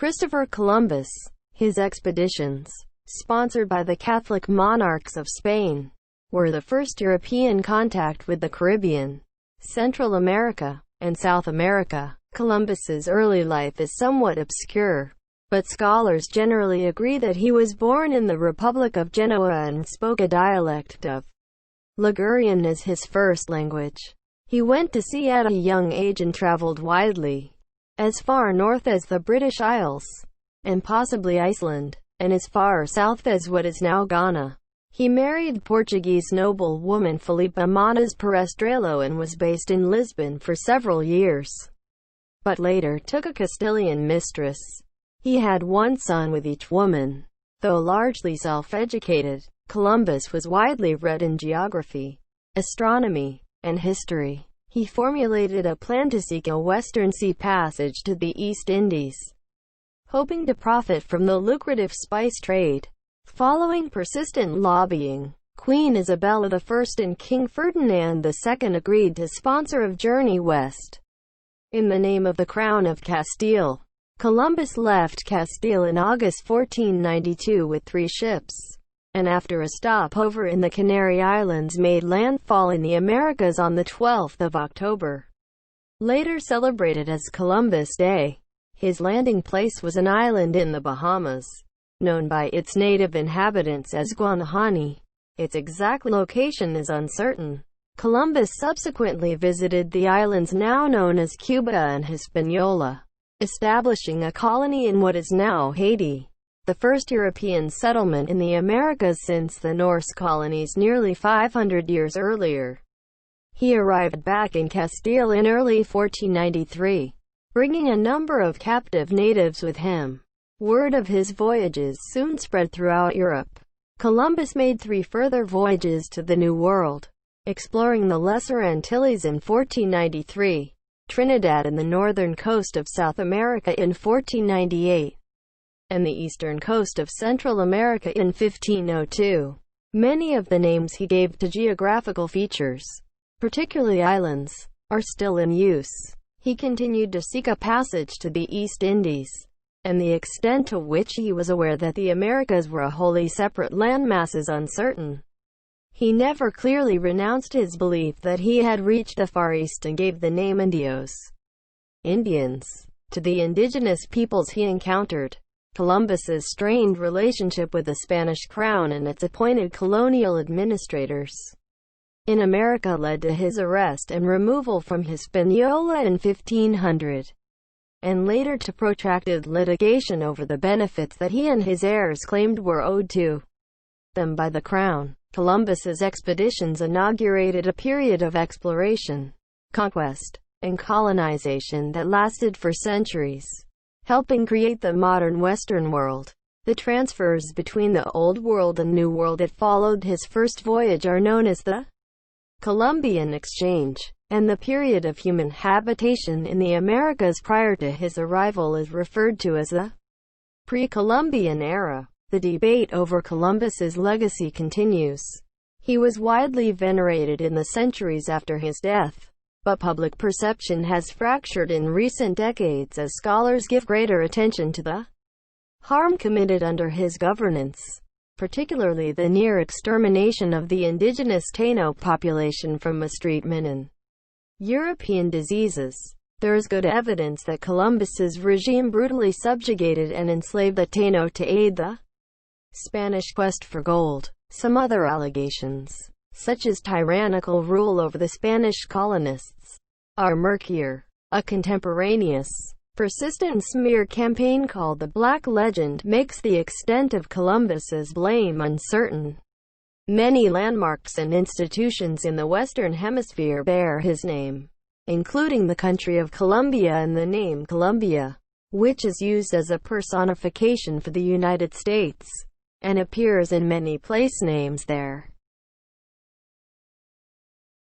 Christopher Columbus. His expeditions, sponsored by the Catholic monarchs of Spain, were the first European contact with the Caribbean, Central America, and South America. Columbus's early life is somewhat obscure, but scholars generally agree that he was born in the Republic of Genoa and spoke a dialect of Ligurian as his first language. He went to sea at a young age and traveled widely, as far north as the British Isles, and possibly Iceland, and as far south as what is now Ghana. He married Portuguese noblewoman Filipa Manas Perestrelo and was based in Lisbon for several years, but later took a Castilian mistress. He had one son with each woman. Though largely self-educated, Columbus was widely read in geography, astronomy, and history. He formulated a plan to seek a western sea passage to the East Indies, hoping to profit from the lucrative spice trade. Following persistent lobbying, Queen Isabella I and King Ferdinand II agreed to sponsor a journey west in the name of the Crown of Castile. Columbus left Castile in August 1492 with 3 ships, and after a stopover in the Canary Islands made landfall in the Americas on the 12th of October, later celebrated as Columbus Day. His landing place was an island in the Bahamas, known by its native inhabitants as Guanahani. Its exact location is uncertain. Columbus subsequently visited the islands now known as Cuba and Hispaniola, establishing a colony in what is now Haiti, the first European settlement in the Americas since the Norse colonies nearly 500 years earlier. He arrived back in Castile in early 1493, bringing a number of captive natives with him. Word of his voyages soon spread throughout Europe. Columbus made 3 further voyages to the New World, exploring the Lesser Antilles in 1493, Trinidad and the northern coast of South America in 1498, and the eastern coast of Central America in 1502. Many of the names he gave to geographical features, particularly islands, are still in use. He continued to seek a passage to the East Indies, and the extent to which he was aware that the Americas were a wholly separate landmass is uncertain. He never clearly renounced his belief that he had reached the Far East and gave the name indios, Indians, to the indigenous peoples he encountered. Columbus's strained relationship with the Spanish crown and its appointed colonial administrators in America led to his arrest and removal from Hispaniola in 1500. And later to protracted litigation over the benefits that he and his heirs claimed were owed to them by the crown. Columbus's expeditions inaugurated a period of exploration, conquest, and colonization that lasted for centuries, helping create the modern Western world. The transfers between the Old World and New World that followed his first voyage are known as the Columbian Exchange, and the period of human habitation in the Americas prior to his arrival is referred to as the Pre-Columbian era. The debate over Columbus's legacy continues. He was widely venerated in the centuries after his death, but public perception has fractured in recent decades as scholars give greater attention to the harm committed under his governance, particularly the near extermination of the indigenous Taino population from mistreatment and European diseases. There is good evidence that Columbus's regime brutally subjugated and enslaved the Taino to aid the Spanish quest for gold. Some other allegations, such as tyrannical rule over the Spanish colonists, are murkier. A contemporaneous, persistent smear campaign called the Black Legend makes the extent of Columbus's blame uncertain. Many landmarks and institutions in the Western Hemisphere bear his name, including the country of Colombia and the name Columbia, which is used as a personification for the United States, and appears in many place names there.